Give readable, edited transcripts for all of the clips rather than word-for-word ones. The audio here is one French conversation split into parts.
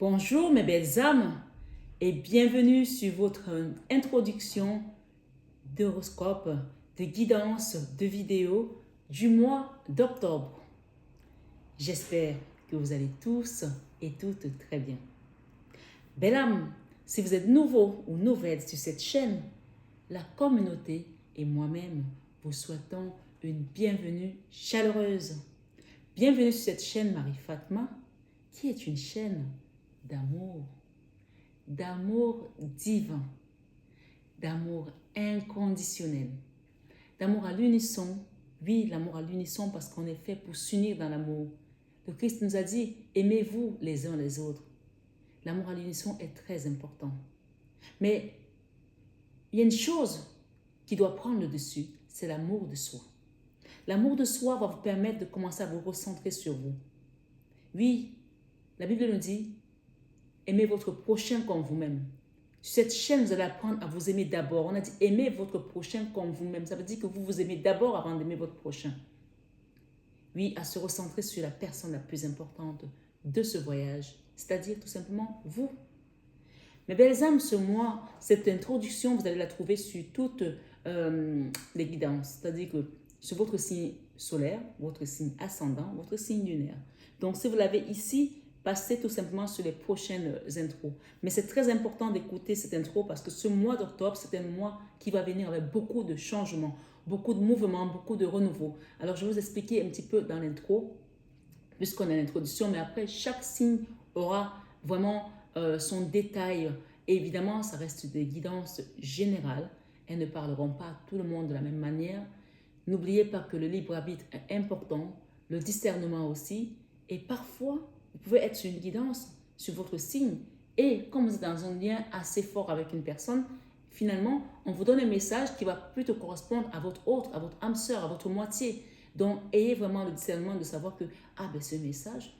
Bonjour mes belles âmes et bienvenue sur votre introduction d'horoscope, de guidance, de vidéo du mois d'octobre. J'espère que vous allez tous et toutes très bien. Belle âme, si vous êtes nouveau ou nouvelle sur cette chaîne, la communauté et moi-même vous souhaitons une bienvenue chaleureuse. Bienvenue sur cette chaîne Marie-Fatma qui est une chaîne d'amour divin, d'amour inconditionnel, d'amour à l'unisson. Oui, l'amour à l'unisson parce qu'on est fait pour s'unir dans l'amour. Le Christ nous a dit, aimez-vous les uns les autres. L'amour à l'unisson est très important. Mais il y a une chose qui doit prendre le dessus, c'est l'amour de soi. L'amour de soi va vous permettre de commencer à vous recentrer sur vous. Oui, la Bible nous dit, aimez votre prochain comme vous-même. Sur cette chaîne, vous allez apprendre à vous aimer d'abord. On a dit aimez votre prochain comme vous-même. Ça veut dire que vous vous aimez d'abord avant d'aimer votre prochain. Oui, à se recentrer sur la personne la plus importante de ce voyage, c'est-à-dire tout simplement vous. Mes belles âmes, ce mois, cette introduction, vous allez la trouver sur toutes les guidances, c'est-à-dire que sur votre signe solaire, votre signe ascendant, votre signe lunaire. Donc, si vous l'avez ici, passez tout simplement sur les prochaines intros. Mais c'est très important d'écouter cette intro parce que ce mois d'octobre, c'est un mois qui va venir avec beaucoup de changements, beaucoup de mouvements, beaucoup de renouveau. Alors, je vais vous expliquer un petit peu dans l'intro, puisqu'on a l'introduction, mais après, chaque signe aura vraiment son détail. Et évidemment, ça reste des guidances générales. Elles ne parleront pas à tout le monde de la même manière. N'oubliez pas que le libre arbitre est important, le discernement aussi. Et parfois, vous pouvez être sur une guidance sur votre signe. Et comme vous êtes dans un lien assez fort avec une personne, finalement, on vous donne un message qui va plutôt correspondre à votre autre, à votre âme sœur, à votre moitié. Donc, ayez vraiment le discernement de savoir que, ah ben ce message,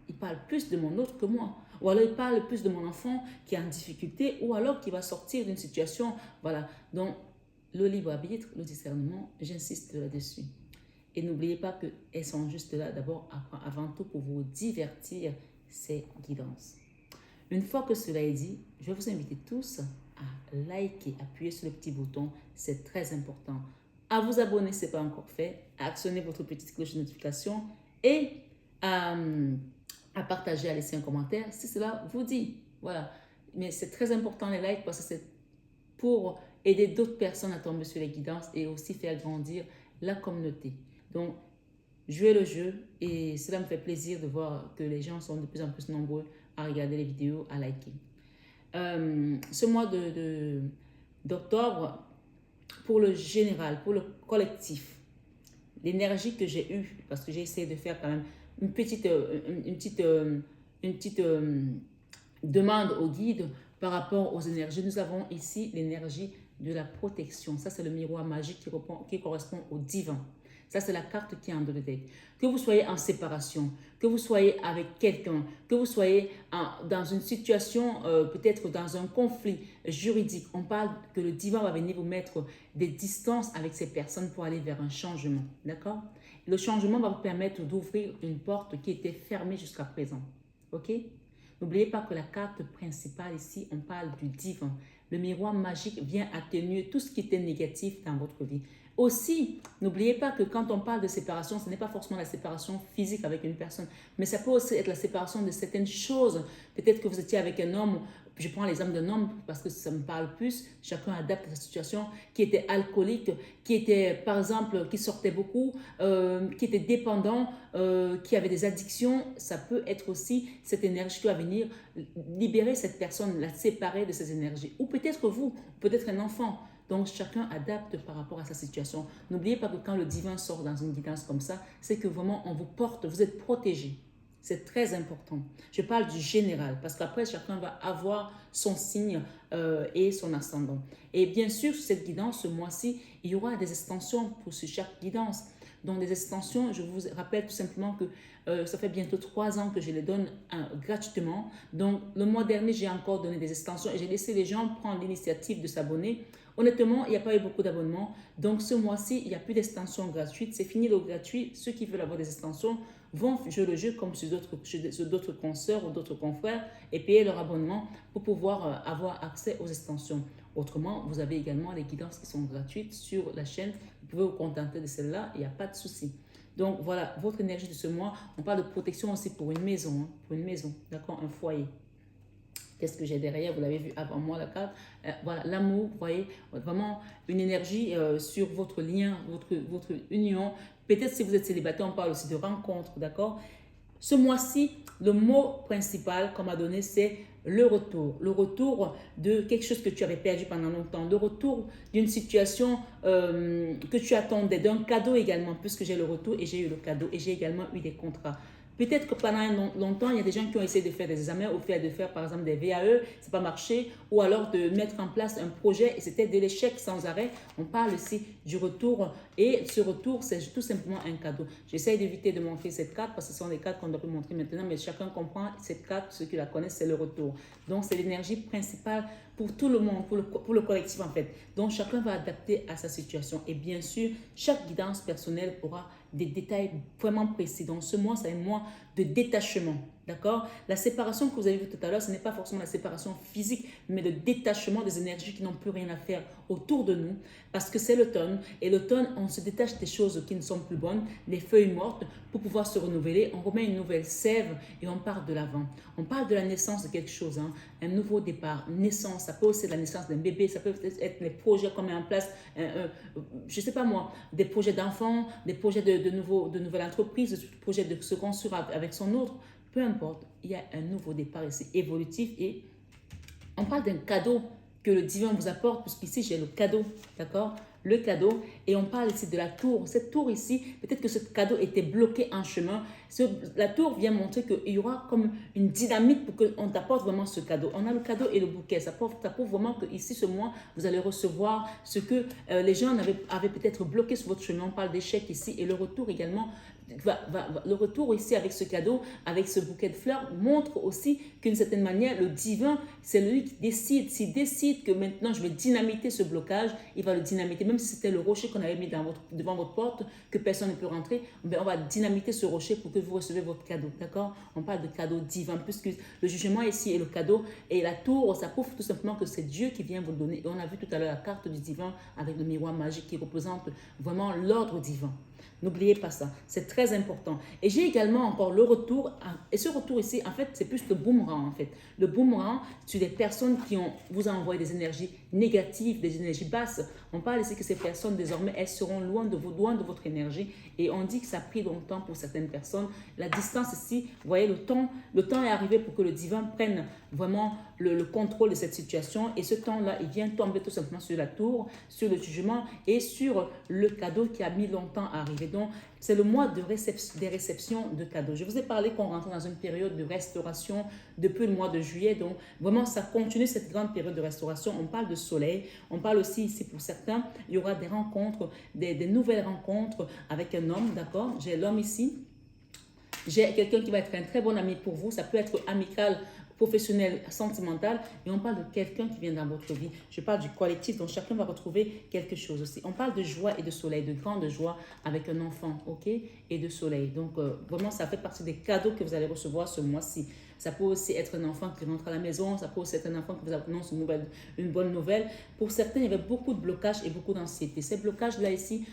il parle plus de mon autre que moi. Ou alors il parle plus de mon enfant qui est en difficulté, ou alors qui va sortir d'une situation. Voilà. Donc, le libre arbitre, le discernement, j'insiste là-dessus. Et n'oubliez pas qu'elles sont juste là d'abord, avant tout, pour vous divertir, ces guidances. Une fois que cela est dit, je vais vous inviter tous à liker, appuyer sur le petit bouton, c'est très important. À vous abonner si ce n'est pas encore fait, à actionner votre petite cloche de notification et à partager, à laisser un commentaire si cela vous dit. Voilà. Mais c'est très important les likes parce que c'est pour aider d'autres personnes à tomber sur les guidances et aussi faire grandir la communauté. Donc, jouez le jeu et cela me fait plaisir de voir que les gens sont de plus en plus nombreux à regarder les vidéos, à liker. Ce mois d'octobre, pour le général, pour le collectif, l'énergie que j'ai eue, parce que j'ai essayé de faire quand même une petite demande au guide par rapport aux énergies. Nous avons ici l'énergie de la protection. Ça, c'est le miroir magique qui correspond au divin. Ça, c'est la carte qui est en le deck. Que vous soyez en séparation, que vous soyez avec quelqu'un, que vous soyez dans une situation, peut-être dans un conflit juridique, on parle que le divin va venir vous mettre des distances avec ces personnes pour aller vers un changement. D'accord? Le changement va vous permettre d'ouvrir une porte qui était fermée jusqu'à présent. OK? N'oubliez pas que la carte principale ici, on parle du divin. Le miroir magique vient atténuer tout ce qui était négatif dans votre vie. Aussi, n'oubliez pas que quand on parle de séparation, ce n'est pas forcément la séparation physique avec une personne, mais ça peut aussi être la séparation de certaines choses. Peut-être que vous étiez avec un homme, je prends l'exemple d'un homme parce que ça me parle plus, chacun adapte à sa situation, qui était alcoolique, qui était par exemple, qui sortait beaucoup, qui était dépendant, qui avait des addictions. Ça peut être aussi cette énergie qui va venir libérer cette personne, la séparer de ces énergies. Ou peut-être vous, peut-être un enfant. Donc, chacun adapte par rapport à sa situation. N'oubliez pas que quand le divin sort dans une guidance comme ça, c'est que vraiment on vous porte, vous êtes protégé. C'est très important. Je parle du général parce qu'après, chacun va avoir son signe et son ascendant. Et bien sûr, sur cette guidance, ce mois-ci, il y aura des extensions pour chaque guidance. Donc, des extensions, je vous rappelle tout simplement que ça fait bientôt 3 ans que je les donne gratuitement. Donc, le mois dernier, j'ai encore donné des extensions et j'ai laissé les gens prendre l'initiative de s'abonner. Honnêtement, il n'y a pas eu beaucoup d'abonnements. Donc, ce mois-ci, il n'y a plus d'extensions gratuites. C'est fini le gratuit. Ceux qui veulent avoir des extensions, vont jouer le jeu comme sur d'autres consoeurs ou d'autres confrères et payer leur abonnement pour pouvoir avoir accès aux extensions. Autrement, vous avez également les guidances qui sont gratuites sur la chaîne. Vous pouvez vous contenter de celle-là, il n'y a pas de souci. Donc voilà, votre énergie de ce mois, on parle de protection aussi pour une maison, d'accord, un foyer. Qu'est-ce que j'ai derrière? Vous l'avez vu avant moi, la carte. Voilà, l'amour, vous voyez, vraiment une énergie sur votre lien, votre union. Peut-être si vous êtes célibataire, on parle aussi de rencontre, d'accord? Ce mois-ci, le mot principal qu'on m'a donné, c'est le retour. Le retour de quelque chose que tu avais perdu pendant longtemps. Le retour d'une situation que tu attendais, d'un cadeau également, puisque j'ai le retour et j'ai eu le cadeau et j'ai également eu des contrats. Peut-être que pendant longtemps, il y a des gens qui ont essayé de faire des examens ou de faire par exemple des VAE, ça n'a pas marché, ou alors de mettre en place un projet et c'était de l'échec sans arrêt. On parle ici du retour et ce retour, c'est tout simplement un cadeau. J'essaie d'éviter de montrer cette carte parce que ce sont des cartes qu'on doit montrer maintenant, mais chacun comprend cette carte, ceux qui la connaissent, c'est le retour. Donc, c'est l'énergie principale pour tout le monde, pour le collectif en fait. Donc, chacun va adapter à sa situation et bien sûr, chaque guidance personnelle aura des détails vraiment précis. Donc, ce mois, c'est un mois de détachement. D'accord? La séparation que vous avez vue tout à l'heure, ce n'est pas forcément la séparation physique, mais le détachement des énergies qui n'ont plus rien à faire autour de nous, parce que c'est l'automne. Et l'automne, on se détache des choses qui ne sont plus bonnes, des feuilles mortes, pour pouvoir se renouveler. On remet une nouvelle sève et on part de l'avant. On parle de la naissance de quelque chose, hein, un nouveau départ, naissance. Ça peut aussi être la naissance d'un bébé, ça peut être les projets qu'on met en place, je ne sais pas moi, des projets d'enfants, des projets de nouvelles entreprises, des projets de se construire avec son autre. Peu importe, il y a un nouveau départ ici, évolutif et on parle d'un cadeau que le divin vous apporte, puisqu'ici j'ai le cadeau, d'accord? Le cadeau, et on parle ici de la tour. Cette tour ici, peut-être que ce cadeau était bloqué en chemin. La tour vient montrer qu'il y aura comme une dynamique pour qu'on t'apporte vraiment ce cadeau. On a le cadeau et le bouquet. Ça prouve vraiment que ici, ce mois, vous allez recevoir ce que les gens avaient peut-être bloqué sur votre chemin. On parle d'échec ici et le retour également. Le retour ici avec ce cadeau, avec ce bouquet de fleurs, montre aussi qu'une certaine manière, le divin, c'est lui qui décide. S'il décide que maintenant je vais dynamiter ce blocage, il va le dynamiter. Même si c'était le rocher qu'on avait mis devant votre porte, que personne ne peut rentrer, on va dynamiter ce rocher pour que vous recevez votre cadeau. D'accord? On parle de cadeau divin, puisque le jugement ici est le cadeau. Et la tour, ça prouve tout simplement que c'est Dieu qui vient vous le donner. Et on a vu tout à l'heure la carte du divin avec le miroir magique qui représente vraiment l'ordre divin. N'oubliez pas ça, c'est très important. Et j'ai également encore le retour, et ce retour ici, en fait, c'est plus le boomerang, en fait. Le boomerang, c'est des personnes qui vous ont envoyé des énergies négatives, des énergies basses. On parle ici que ces personnes, désormais, elles seront loin de votre énergie. Et on dit que ça a pris longtemps pour certaines personnes. La distance ici, vous voyez, le temps est arrivé pour que le divin prenne vraiment le contrôle de cette situation. Et ce temps-là, il vient tomber tout simplement sur la tour, sur le jugement et sur le cadeau qui a mis longtemps à arriver. Donc, c'est le mois des réceptions de cadeaux. Je vous ai parlé qu'on rentrait dans une période de restauration depuis le mois de juillet. Donc, vraiment, ça continue cette grande période de restauration. On parle de soleil. On parle aussi ici, pour certains, il y aura des rencontres, des nouvelles rencontres avec un homme, d'accord? J'ai l'homme ici. J'ai quelqu'un qui va être un très bon ami pour vous. Ça peut être amical, professionnel, sentimental. Et on parle de quelqu'un qui vient dans votre vie. Je parle du collectif, donc chacun va retrouver quelque chose aussi. On parle de joie et de soleil, de grande joie avec un enfant, ok? Et de soleil. Donc, vraiment, ça fait partie des cadeaux que vous allez recevoir ce mois-ci. Ça peut aussi être un enfant qui rentre à la maison. Ça peut aussi être un enfant qui vous annonce une bonne nouvelle. Pour certains, il y avait beaucoup de blocages et beaucoup d'anxiété. Ces blocages-là ici,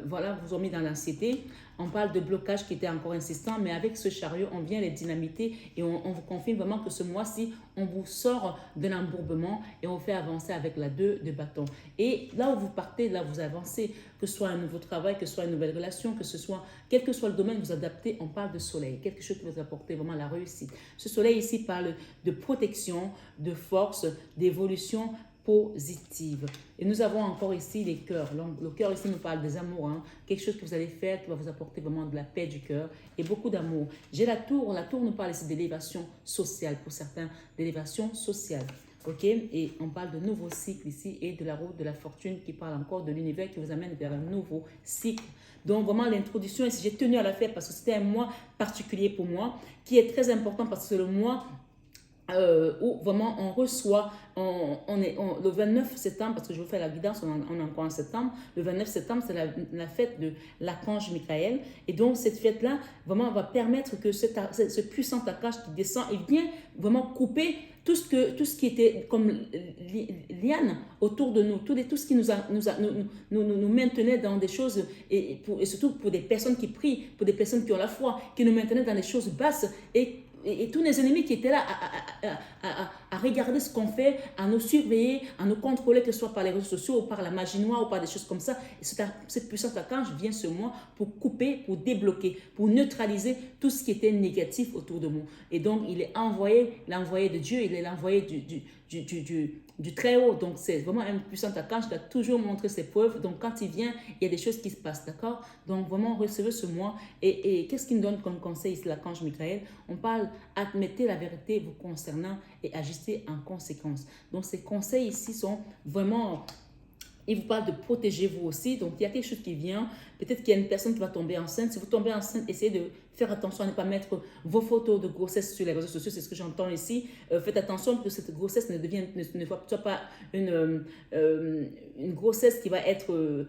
voilà, vous ont mis dans l'anxiété. On parle de blocages qui étaient encore insistants, mais avec ce chariot, on vient les dynamiter et on vous confirme vraiment que ce mois-ci, on vous sort de l'embourbement et on vous fait avancer avec la 2 de bâton. Et là où vous partez, là où vous avancez, que ce soit un nouveau travail, que ce soit une nouvelle relation, que ce soit, quel que soit le domaine, vous adaptez, on parle de soleil, quelque chose qui va vous apporter vraiment la réussite. Ce soleil ici parle de protection, de force, d'évolution positive. Et nous avons encore ici les cœurs. Le cœur ici nous parle des amours, hein. Quelque chose que vous allez faire qui va vous apporter vraiment de la paix du cœur et beaucoup d'amour. J'ai la tour nous parle ici d'élévation sociale, pour certains, d'élévation sociale. Ok, et on parle de nouveau cycle ici et de la route de la fortune qui parle encore de l'univers qui vous amène vers un nouveau cycle. Donc vraiment l'introduction ici, j'ai tenu à la faire parce que c'était un mois particulier pour moi qui est très important parce que c'est le mois où vraiment on reçoit, le 29 septembre, parce que je vous fais la guidance, on est encore en septembre, le 29 septembre, c'est la fête de l'archange Michael. Et donc, cette fête-là, vraiment, va permettre que ce puissant archange qui descend, il vient vraiment couper tout ce qui était comme liane autour de nous, tout ce qui nous maintenait dans des choses, et surtout pour des personnes qui prient, pour des personnes qui ont la foi, qui nous maintenaient dans des choses basses, et tous les ennemis qui étaient là à regarder ce qu'on fait, à nous surveiller, à nous contrôler, que ce soit par les réseaux sociaux ou par la magie noire ou par des choses comme ça. Et cette puissance archange vient sur moi pour couper, pour débloquer, pour neutraliser tout ce qui était négatif autour de moi. Et donc, il est l'envoyé de Dieu, il est l'envoyé du Très-Haut. Donc, c'est vraiment un puissant archange qui a toujours montré ses preuves. Donc, quand il vient, il y a des choses qui se passent, d'accord? Donc, vraiment, recevez ce mois. Et qu'est-ce qu'il nous donne comme conseil ici, l'archange Michael? On parle, admettez la vérité vous concernant et agissez en conséquence. Donc, ces conseils ici sont vraiment... Il vous parle de protéger vous aussi. Donc, il y a quelque chose qui vient. Peut-être qu'il y a une personne qui va tomber enceinte. Si vous tombez enceinte, essayez de faire attention à ne pas mettre vos photos de grossesse sur les réseaux sociaux. C'est ce que j'entends ici. Faites attention que cette grossesse ne soit pas une grossesse qui va être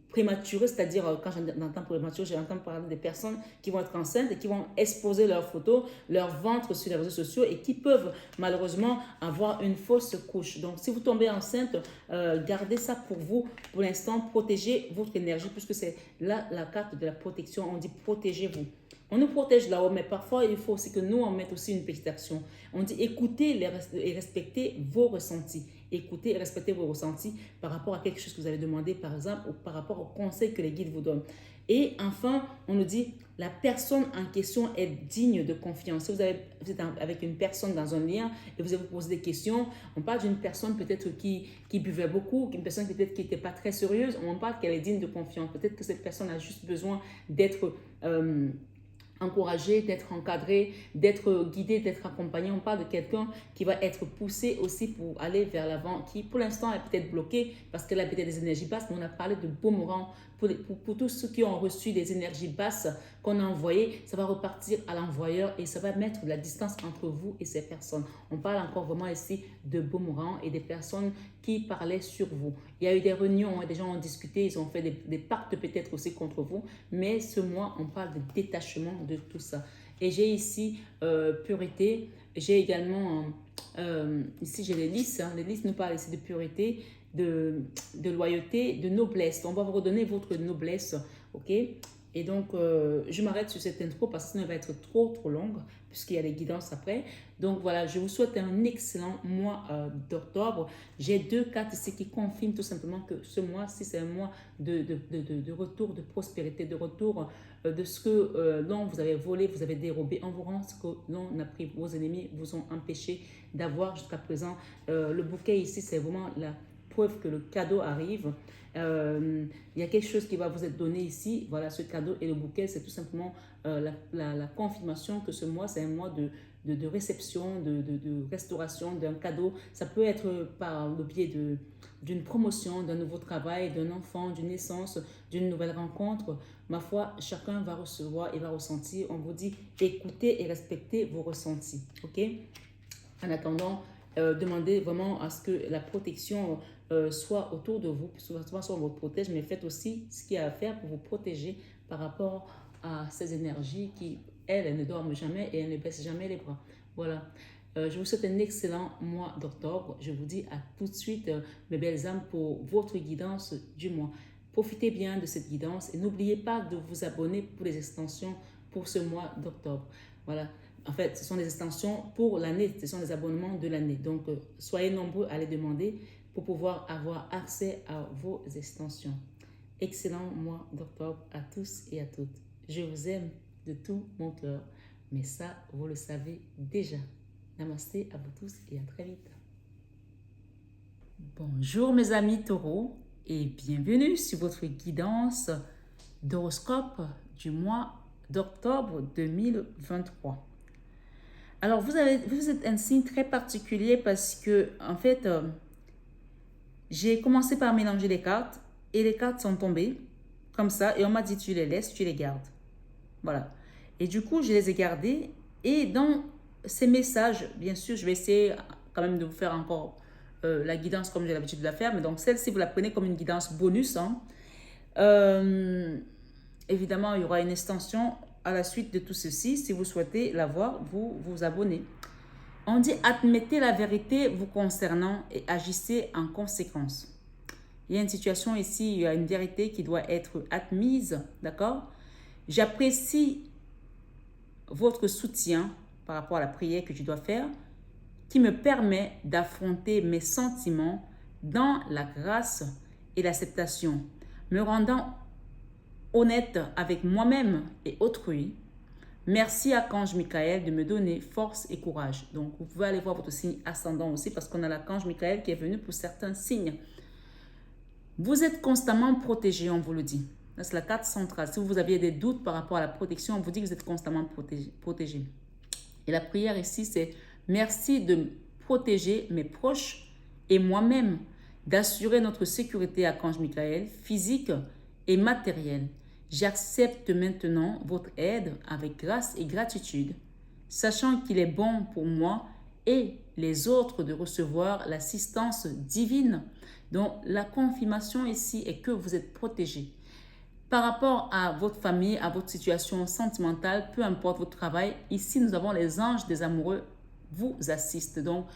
prématurée. C'est-à-dire, quand j'entends prématurée, j'entends parler des personnes qui vont être enceintes et qui vont exposer leurs photos, leur ventre sur les réseaux sociaux et qui peuvent malheureusement avoir une fausse couche. Donc, si vous tombez enceinte, gardez ça pour vous. Pour l'instant, protégez votre énergie puisque c'est là la carte de la protection. On dit protégez-vous. On nous protège là-haut, mais parfois, il faut aussi que nous, on mette aussi une petite action. On dit écoutez et respectez vos ressentis. Écoutez et respectez vos ressentis par rapport à quelque chose que vous avez demandé, par exemple, ou par rapport au conseil que les guides vous donnent. Et enfin, on nous dit, la personne en question est digne de confiance. Si vous êtes avec une personne dans un lien et vous avez posé des questions, on parle d'une personne peut-être qui buvait beaucoup, une personne peut-être qui n'était pas très sérieuse, on parle qu'elle est digne de confiance. Peut-être que cette personne a juste besoin d'être... encouragé, d'être encadré, d'être guidé, d'être accompagné. On parle de quelqu'un qui va être poussé aussi pour aller vers l'avant, qui pour l'instant est peut-être bloqué parce qu'elle a peut-être des énergies basses, mais on a parlé de boomerang. Pour tous ceux qui ont reçu des énergies basses qu'on a envoyées, ça va repartir à l'envoyeur et ça va mettre de la distance entre vous et ces personnes. On parle encore vraiment ici de boomerang et des personnes qui parlaient sur vous. Il y a eu des réunions, des gens ont discuté, ils ont fait des pactes peut-être aussi contre vous, mais ce mois, on parle de détachement de tout ça. Et j'ai ici pureté, j'ai également, ici j'ai les listes, les listes nous parlent ici de pureté, de loyauté, de noblesse. On va vous redonner votre noblesse, ok? Et donc, je m'arrête sur cette intro parce que sinon elle va être trop longue puisqu'il y a les guidances après. Donc voilà, je vous souhaite un excellent mois d'octobre. J'ai 2 cartes ici qui confirment tout simplement que ce mois-ci, c'est un mois de retour de prospérité, de retour de ce que dont vous avez volé, vous avez dérobé. On vous rend ce que l'on a pris. Vos ennemis vous ont empêché d'avoir jusqu'à présent. Le bouquet ici, c'est vraiment la preuve que le cadeau arrive. Il y a quelque chose qui va vous être donné ici. Voilà, ce cadeau et le bouquet, c'est tout simplement la confirmation que ce mois, c'est un mois de réception, de restauration d'un cadeau. Ça peut être par le biais d'une promotion, d'un nouveau travail, d'un enfant, d'une naissance, d'une nouvelle rencontre. Ma foi, chacun va recevoir et va ressentir. On vous dit, écoutez et respectez vos ressentis. OK? En attendant, demandez vraiment à ce que la protection soit autour de vous, soit on vous protège, mais faites aussi ce qu'il y a à faire pour vous protéger par rapport à ces énergies qui, elles ne dorment jamais et elles ne baissent jamais les bras. Voilà. Je vous souhaite un excellent mois d'octobre. Je vous dis à tout de suite, mes belles âmes, pour votre guidance du mois. Profitez bien de cette guidance et n'oubliez pas de vous abonner pour les extensions pour ce mois d'octobre. Voilà. En fait, ce sont des extensions pour l'année, ce sont des abonnements de l'année. Donc, soyez nombreux à les demander pour pouvoir avoir accès à vos extensions. Excellent mois d'octobre à tous et à toutes. Je vous aime de tout mon cœur, mais ça, vous le savez déjà. Namasté à vous tous et à très vite. Bonjour mes amis taureaux et bienvenue sur votre guidance d'horoscope du mois d'octobre 2023. Alors, vous êtes un signe très particulier parce que, en fait, j'ai commencé par mélanger les cartes et les cartes sont tombées comme ça et on m'a dit tu les laisses, tu les gardes. Voilà. Et du coup, je les ai gardées et dans ces messages, bien sûr, je vais essayer quand même de vous faire encore la guidance comme j'ai l'habitude de la faire. Mais donc, celle-ci, vous la prenez comme une guidance bonus. Hein. Évidemment, il y aura une extension à la suite de tout ceci. Si vous souhaitez la voir, vous vous abonnez. On dit admettez la vérité vous concernant et agissez en conséquence. Il y a une situation ici, il y a une vérité qui doit être admise, d'accord? J'apprécie votre soutien par rapport à la prière que je dois faire, qui me permet d'affronter mes sentiments dans la grâce et l'acceptation, me rendant honnête avec moi-même et autrui. Merci Archange Michael de me donner force et courage. Donc, vous pouvez aller voir votre signe ascendant aussi parce qu'on a l'Archange Michael qui est venu pour certains signes. Vous êtes constamment protégé, on vous le dit. C'est la carte centrale. Si vous aviez des doutes par rapport à la protection, on vous dit que vous êtes constamment protégé. Et la prière ici, c'est merci de protéger mes proches et moi-même, d'assurer notre sécurité, Archange Michael, physique et matérielle. J'accepte maintenant votre aide avec grâce et gratitude, sachant qu'il est bon pour moi et les autres de recevoir l'assistance divine. Donc, la confirmation ici est que vous êtes protégé. Par rapport à votre famille, à votre situation sentimentale, peu importe votre travail, ici, nous avons les anges des amoureux vous assistent. Donc,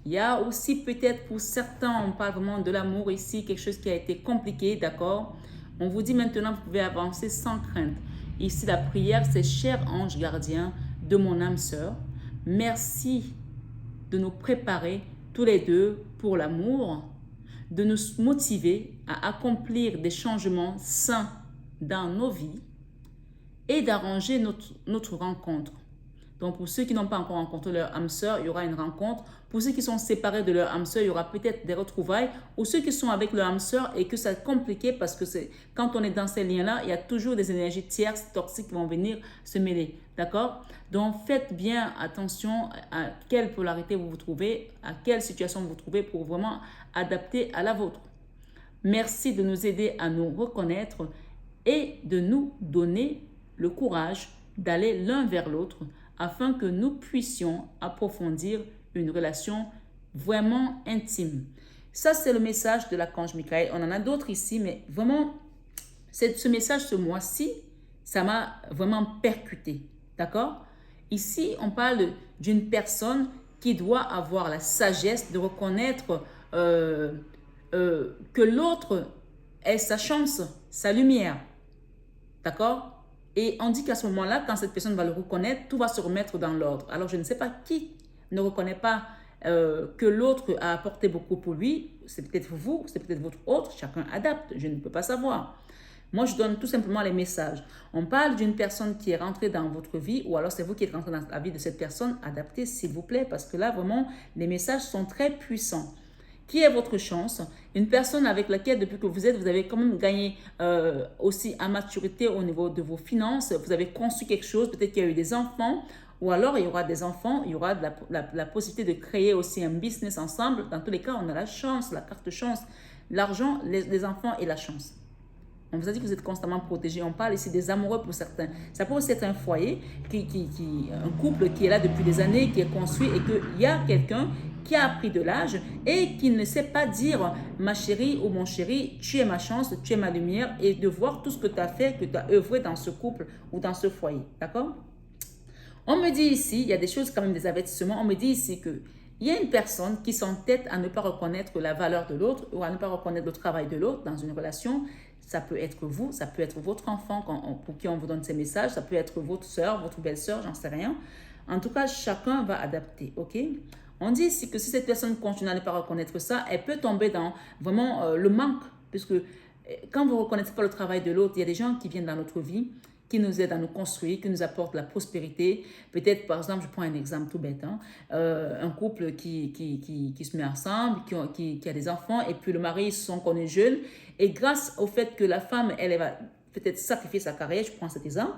il y a aussi peut-être pour certains, on parle vraiment de l'amour ici, quelque chose qui a été compliqué, d'accord? On vous dit maintenant, vous pouvez avancer sans crainte. Ici, la prière, c'est cher ange gardien de mon âme sœur. Merci de nous préparer tous les deux pour l'amour, de nous motiver à accomplir des changements sains dans nos vies et d'arranger notre rencontre. Donc, pour ceux qui n'ont pas encore rencontré leur âme sœur, il y aura une rencontre. Pour ceux qui sont séparés de leur âme sœur, il y aura peut-être des retrouvailles. Ou ceux qui sont avec leur âme sœur et que c'est compliqué parce que quand on est dans ces liens-là, il y a toujours des énergies tierces, toxiques qui vont venir se mêler. D'accord? Donc, faites bien attention à quelle polarité vous vous trouvez, à quelle situation vous vous trouvez pour vraiment adapter à la vôtre. Merci de nous aider à nous reconnaître et de nous donner le courage d'aller l'un vers l'autre afin que nous puissions approfondir une relation vraiment intime. Ça, c'est le message de l'archange Michael. On en a d'autres ici, mais vraiment, ce message ce mois-ci, ça m'a vraiment percuté. D'accord? Ici, on parle d'une personne qui doit avoir la sagesse de reconnaître que l'autre ait sa chance, sa lumière. D'accord? Et on dit qu'à ce moment-là, quand cette personne va le reconnaître, tout va se remettre dans l'ordre. Alors, je ne sais pas qui ne reconnaît pas que l'autre a apporté beaucoup pour lui. C'est peut-être vous, c'est peut-être votre autre. Chacun adapte. Je ne peux pas savoir. Moi, je donne tout simplement les messages. On parle d'une personne qui est rentrée dans votre vie ou alors c'est vous qui êtes rentré dans la vie de cette personne. Adaptez, s'il vous plaît, parce que là, vraiment, les messages sont très puissants. Qui est votre chance? Une personne avec laquelle, depuis que vous êtes, vous avez quand même gagné aussi en maturité au niveau de vos finances. Vous avez conçu quelque chose, peut-être qu'il y a eu des enfants, ou alors il y aura des enfants, il y aura la possibilité de créer aussi un business ensemble. Dans tous les cas, on a la chance, la carte chance, l'argent, les enfants et la chance. On vous a dit que vous êtes constamment protégé. On parle ici des amoureux pour certains. Ça peut aussi être un foyer, un couple qui est là depuis des années, qui est construit et qu'il y a quelqu'un qui a pris de l'âge et qui ne sait pas dire ma chérie ou mon chéri, tu es ma chance, tu es ma lumière et de voir tout ce que tu as fait, que tu as œuvré dans ce couple ou dans ce foyer. D'accord? On me dit ici, il y a des choses quand même, des avertissements. On me dit ici que il y a une personne qui s'entête à ne pas reconnaître la valeur de l'autre ou à ne pas reconnaître le travail de l'autre dans une relation. Ça peut être vous, ça peut être votre enfant pour qui on vous donne ces messages, ça peut être votre soeur, votre belle-sœur, j'en sais rien. En tout cas, chacun va adapter, ok? On dit ici que si cette personne continue à ne pas reconnaître ça, elle peut tomber dans vraiment le manque. Puisque quand vous ne reconnaissez pas le travail de l'autre, il y a des gens qui viennent dans notre vie, qui nous aident à nous construire, qui nous apportent la prospérité. Peut-être, par exemple, je prends un exemple tout bête, hein, un couple qui se met ensemble, qui a des enfants, et puis le mari, ils se sont connus jeunes. Et grâce au fait que la femme, elle va peut-être sacrifier sa carrière, je prends cet exemple,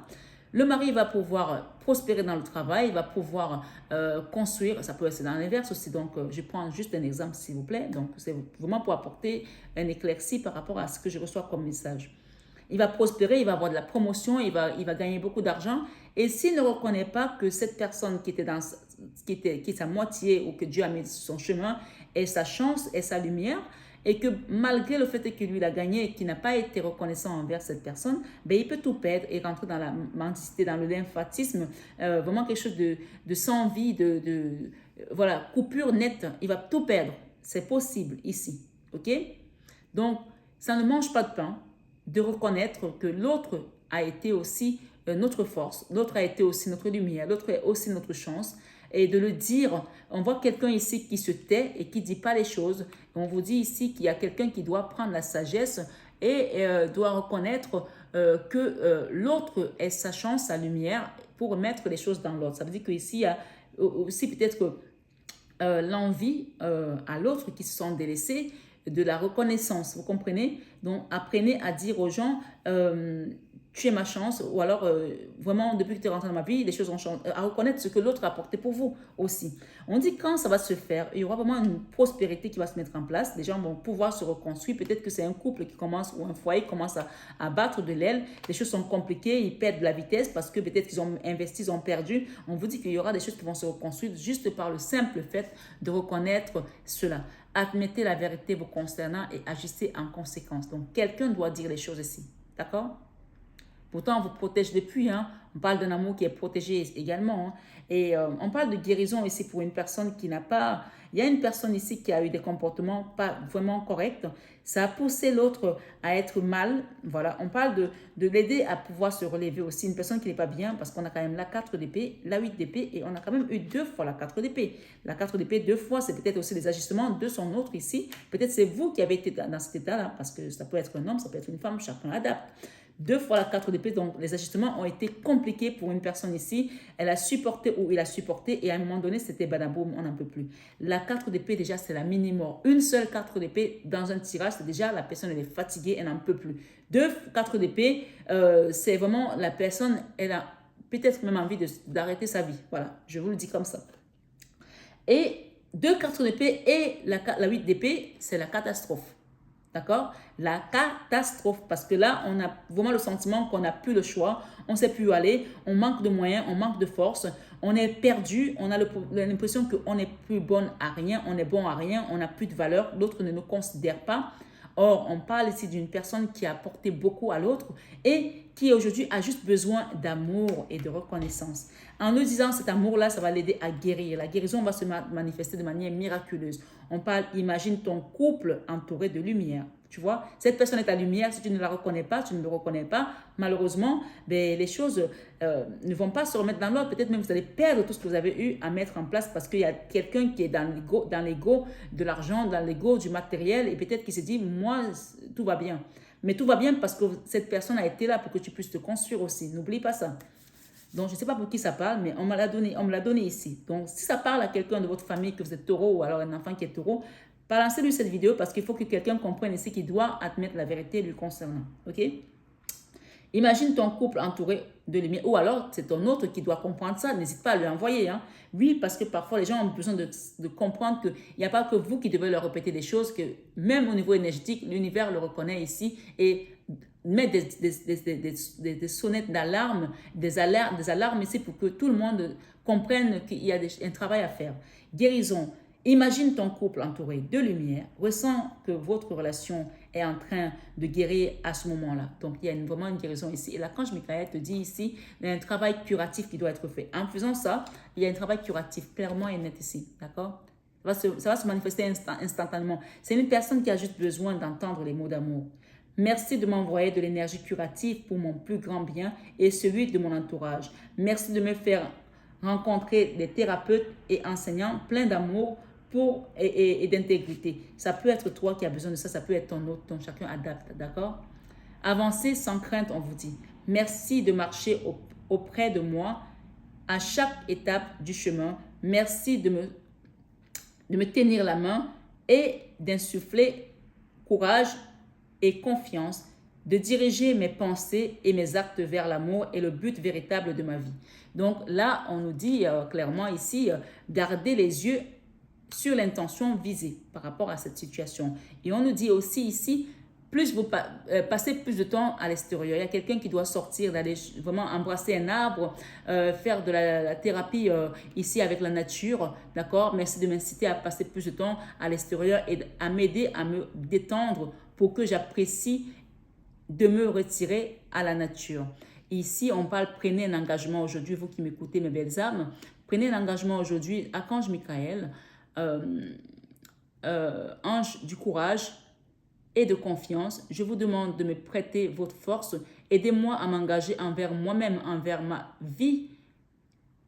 le mari va pouvoir prospérer dans le travail, il va pouvoir construire, ça peut être dans l'inverse aussi, donc je prends juste un exemple s'il vous plaît, donc c'est vraiment pour apporter un éclairci par rapport à ce que je reçois comme message. Il va prospérer, il va avoir de la promotion, il va gagner beaucoup d'argent et s'il ne reconnaît pas que cette personne qui était dans qui est sa moitié ou que Dieu a mis sur son chemin est sa chance, est sa lumière. Et que malgré le fait que lui il a gagné et qu'il n'a pas été reconnaissant envers cette personne, ben, il peut tout perdre et rentrer dans la mendicité, dans le lymphatisme, vraiment quelque chose de sans vie, voilà, coupure nette. Il va tout perdre. C'est possible ici. OK? Donc, ça ne mange pas de pain de reconnaître que l'autre a été aussi notre force, l'autre a été aussi notre lumière, l'autre est aussi notre chance. Et de le dire, on voit quelqu'un ici qui se tait et qui ne dit pas les choses. On vous dit ici qu'il y a quelqu'un qui doit prendre la sagesse et doit reconnaître que l'autre est sa chance, sa lumière pour mettre les choses dans l'ordre. Ça veut dire qu'ici, il y a aussi peut-être l'envie à l'autre qui se sent délaissé, de la reconnaissance, vous comprenez? Donc, apprenez à dire aux gens, tu es ma chance, ou alors vraiment, depuis que tu es rentré dans ma vie, les choses ont changé, à reconnaître ce que l'autre a apporté pour vous aussi. On dit quand ça va se faire, il y aura vraiment une prospérité qui va se mettre en place, les gens vont pouvoir se reconstruire, peut-être que c'est un couple qui commence, ou un foyer qui commence à battre de l'aile, les choses sont compliquées, ils perdent de la vitesse parce que peut-être qu'ils ont investi, ils ont perdu. On vous dit qu'il y aura des choses qui vont se reconstruire juste par le simple fait de reconnaître cela. Admettez la vérité vous concernant et agissez en conséquence. Donc, quelqu'un doit dire les choses ici. D'accord? Pourtant, on vous protège depuis. Hein? On parle d'un amour qui est protégé également. Hein? Et on parle de guérison ici pour une personne qui n'a pas... Il y a une personne ici qui a eu des comportements pas vraiment corrects. Ça a poussé l'autre à être mal. Voilà, on parle de l'aider à pouvoir se relever aussi. Une personne qui n'est pas bien parce qu'on a quand même la 4 d'épée, la 8 d'épée et on a quand même eu 2 fois la 4 d'épée. La 4 d'épée 2 fois, c'est peut-être aussi des ajustements de son autre ici. Peut-être c'est vous qui avez été dans cet état-là parce que ça peut être un homme, ça peut être une femme, chacun adapte. 2 fois la 4 d'épée, donc les ajustements ont été compliqués pour une personne ici. Elle a supporté ou il a supporté et à un moment donné, c'était badaboum, on n'en peut plus. La 4 d'épée, déjà, c'est la mini-mort. Une seule 4 d'épée dans un tirage, c'est déjà la personne, elle est fatiguée, elle n'en peut plus. 2 4 d'épée, c'est vraiment la personne, elle a peut-être même envie d'arrêter sa vie. Voilà, je vous le dis comme ça. Et 2 4 d'épée et la 8 d'épée, c'est la catastrophe. D'accord? La catastrophe. Parce que là, on a vraiment le sentiment qu'on n'a plus le choix. On ne sait plus où aller. On manque de moyens. On manque de force. On est perdu. On a l'impression qu'on n'est plus bonne à rien. On est bon à rien. On n'a plus de valeur. L'autre ne nous considère pas. Or, on parle ici d'une personne qui a apporté beaucoup à l'autre et qui aujourd'hui a juste besoin d'amour et de reconnaissance. En nous disant cet amour-là, ça va l'aider à guérir. La guérison va se manifester de manière miraculeuse. On parle, imagine ton couple entouré de lumière. Tu vois, cette personne est ta lumière. Si tu ne la reconnais pas, tu ne le reconnais pas. Malheureusement, ben, les choses ne vont pas se remettre dans l'ordre. Peut-être même vous allez perdre tout ce que vous avez eu à mettre en place parce qu'il y a quelqu'un qui est dans l'ego de l'argent, dans l'ego du matériel et peut-être qu'il se dit, moi, tout va bien. Mais tout va bien parce que cette personne a été là pour que tu puisses te construire aussi. N'oublie pas ça. Donc, je ne sais pas pour qui ça parle, mais on me l'a donné ici. Donc, si ça parle à quelqu'un de votre famille, que vous êtes taureau ou alors un enfant qui est taureau, balancez-lui cette vidéo parce qu'il faut que quelqu'un comprenne ici qu'il doit admettre la vérité lui concernant. OK? Imagine ton couple entouré de lumière ou alors c'est ton autre qui doit comprendre ça. N'hésite pas à lui envoyer. Hein. Oui, parce que parfois les gens ont besoin de comprendre qu'il n'y a pas que vous qui devez leur répéter des choses, que même au niveau énergétique, l'univers le reconnaît ici et met des sonnettes d'alarme, des alarmes ici pour que tout le monde comprenne qu'il y a un travail à faire. Guérison. Imagine ton couple entouré de lumière, ressens que votre relation est en train de guérir à ce moment-là. Donc, il y a vraiment une guérison ici. Et l'archange Michael te dit ici, il y a un travail curatif qui doit être fait. En faisant ça, il y a un travail curatif clairement et net ici. D'accord? Ça va se manifester instantanément. C'est une personne qui a juste besoin d'entendre les mots d'amour. Merci de m'envoyer de l'énergie curative pour mon plus grand bien et celui de mon entourage. Merci de me faire rencontrer des thérapeutes et enseignants pleins d'amour et d'intégrité. Ça peut être toi qui as besoin de ça, ça peut être ton autre, donc chacun adapte, d'accord? Avancez sans crainte, on vous dit. Merci de marcher auprès de moi à chaque étape du chemin. Merci de me tenir la main et d'insuffler courage et confiance, de diriger mes pensées et mes actes vers l'amour et le but véritable de ma vie. Donc là, on nous dit clairement ici, gardez les yeux sur l'intention visée par rapport à cette situation. Et on nous dit aussi ici, plus vous passez plus de temps à l'extérieur. Il y a quelqu'un qui doit sortir, d'aller vraiment embrasser un arbre, faire de la thérapie ici avec la nature, d'accord? Merci de m'inciter à passer plus de temps à l'extérieur et à m'aider à me détendre pour que j'apprécie de me retirer à la nature. Ici, on parle, prenez un engagement aujourd'hui, vous qui m'écoutez, mes belles âmes, prenez un engagement aujourd'hui, Archange Michael, ange du courage et de confiance, je vous demande de me prêter votre force, aidez-moi à m'engager envers moi-même, envers ma vie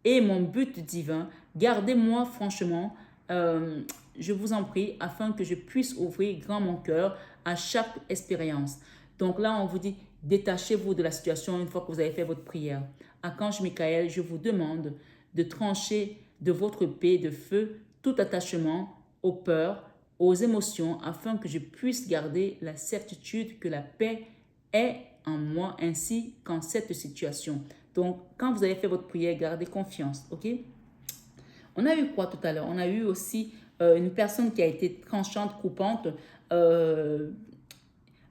et mon but divin, gardez-moi franchement, je vous en prie, afin que je puisse ouvrir grand mon cœur à chaque expérience. Donc là, on vous dit, détachez-vous de la situation une fois que vous avez fait votre prière. Archange Michael, je vous demande de trancher de votre paix de feu tout attachement aux peurs, aux émotions, afin que je puisse garder la certitude que la paix est en moi ainsi qu'en cette situation. Donc, quand vous avez fait votre prière, gardez confiance, ok? On a eu quoi tout à l'heure? On a eu aussi une personne qui a été tranchante, coupante,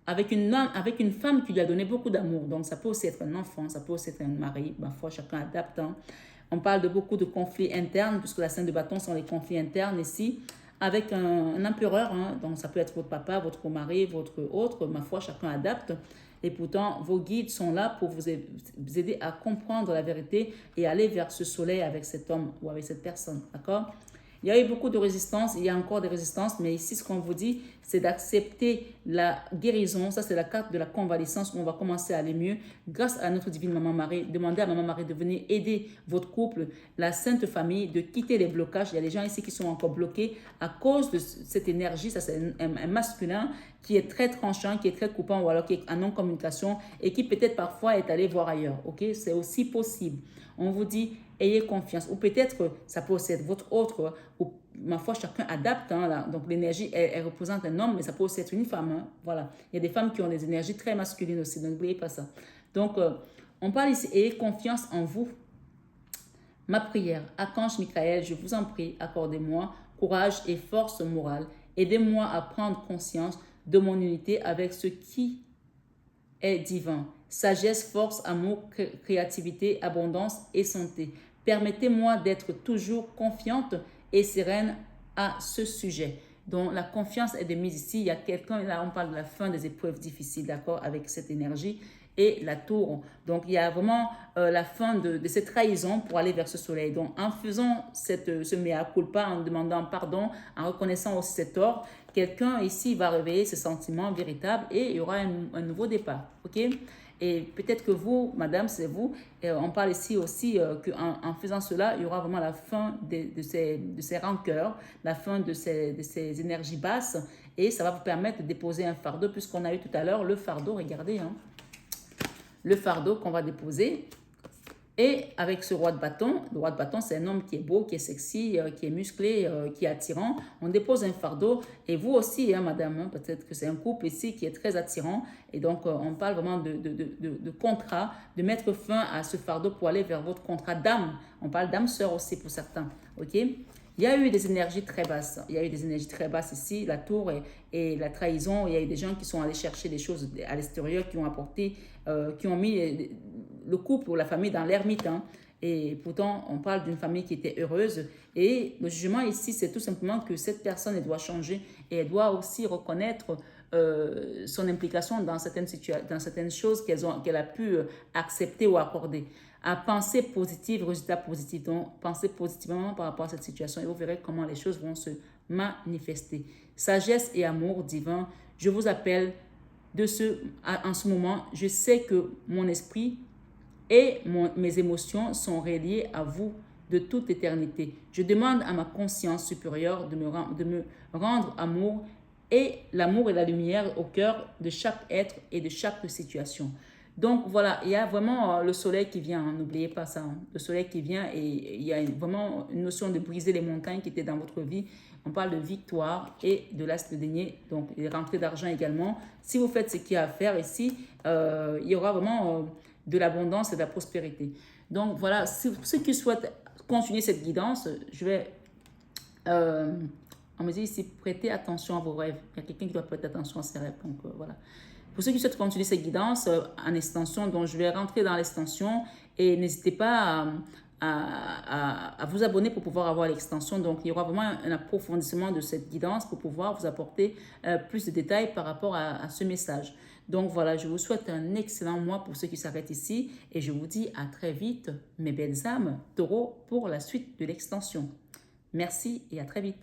avec une femme qui lui a donné beaucoup d'amour. Donc, ça peut aussi être un enfant, ça peut aussi être un mari. Ma foi, chacun adapte. Hein. On parle de beaucoup de conflits internes, puisque la scène de bâton sont les conflits internes ici, avec un empereur. Hein. Donc, ça peut être votre papa, votre mari, votre autre. Ma foi, chacun adapte. Et pourtant, vos guides sont là pour vous aider à comprendre la vérité et aller vers ce soleil avec cet homme ou avec cette personne. D'accord? Il y a eu beaucoup de résistance, il y a encore des résistances, mais ici, ce qu'on vous dit, c'est d'accepter la guérison. Ça, c'est la carte de la convalescence où on va commencer à aller mieux grâce à notre divine Maman Marie. Demandez à Maman Marie de venir aider votre couple, la Sainte Famille, de quitter les blocages. Il y a des gens ici qui sont encore bloqués à cause de cette énergie. Ça, c'est un masculin qui est très tranchant, qui est très coupant ou alors qui est en non-communication et qui peut-être parfois est allé voir ailleurs. Ok, c'est aussi possible. On vous dit, ayez confiance. Ou peut-être, ça peut aussi être votre autre, ou ma foi, chacun adapte. Hein, là. Donc, l'énergie, elle représente un homme, mais ça peut aussi être une femme. Hein, voilà. Il y a des femmes qui ont des énergies très masculines aussi, donc n'oubliez pas ça. Donc, on parle ici, ayez confiance en vous. Ma prière, Archange Michael, je vous en prie, accordez-moi courage et force morale. Aidez-moi à prendre conscience de mon unité avec ce qui est divin. Sagesse, force, amour, créativité, abondance et santé. Permettez-moi d'être toujours confiante et sereine à ce sujet. Donc, la confiance est de mise ici. Il y a quelqu'un, là, on parle de la fin des épreuves difficiles, d'accord, avec cette énergie et la tour. Donc, il y a vraiment la fin de cette trahison pour aller vers ce soleil. Donc, en faisant ce mea culpa, en demandant pardon, en reconnaissant aussi ses torts, quelqu'un ici va réveiller ses sentiments véritables et il y aura un nouveau départ, ok? Et peut-être que vous, madame, c'est vous, on parle ici aussi qu'en faisant cela, il y aura vraiment la fin de ces rancœurs, la fin de ces énergies basses et ça va vous permettre de déposer un fardeau puisqu'on a eu tout à l'heure le fardeau, regardez, hein, le fardeau qu'on va déposer. Et avec ce roi de bâton, le roi de bâton, c'est un homme qui est beau, qui est sexy, qui est musclé, qui est attirant. On dépose un fardeau. Et vous aussi, hein, madame, hein, peut-être que c'est un couple ici qui est très attirant. Et donc, on parle vraiment de contrat, de mettre fin à ce fardeau pour aller vers votre contrat d'âme. On parle d'âme sœur aussi pour certains. OK? Il y a eu des énergies très basses. Il y a eu des énergies très basses ici, la tour et la trahison. Il y a eu des gens qui sont allés chercher des choses à l'extérieur, qui ont apporté, qui ont mis le couple ou la famille dans l'ermite. Hein. Et pourtant, on parle d'une famille qui était heureuse. Et le jugement ici, c'est tout simplement que cette personne, elle doit changer et elle doit aussi reconnaître son implication dans certaines choses qu'elle a pu accepter ou accorder. À penser positif, résultat positif. Donc, pensez positivement par rapport à cette situation et vous verrez comment les choses vont se manifester. Sagesse et amour divin, je vous appelle en ce moment. Je sais que mon esprit et mes émotions sont reliées à vous de toute éternité. Je demande à ma conscience supérieure de me rendre amour et l'amour et la lumière au cœur de chaque être et de chaque situation. Donc voilà, il y a vraiment le soleil qui vient, hein, n'oubliez pas ça, hein, le soleil qui vient et il y a vraiment une notion de briser les montagnes qui était dans votre vie. On parle de victoire et de l'as de denier, donc les rentrées d'argent également. Si vous faites ce qu'il y a à faire ici, il y aura vraiment de l'abondance et de la prospérité. Donc voilà, ceux qui souhaitent continuer cette guidance, je vais On me dit ici, prêtez attention à vos rêves. Il y a quelqu'un qui doit prêter attention à ses rêves. Donc, voilà. Pour ceux qui souhaitent continuer ces guidances en extension, donc je vais rentrer dans l'extension et n'hésitez pas à vous abonner pour pouvoir avoir l'extension. Donc, il y aura vraiment un approfondissement de cette guidance pour pouvoir vous apporter plus de détails par rapport à ce message. Donc, voilà, je vous souhaite un excellent mois pour ceux qui s'arrêtent ici et je vous dis à très vite, mes belles âmes, taureaux, pour la suite de l'extension. Merci et à très vite.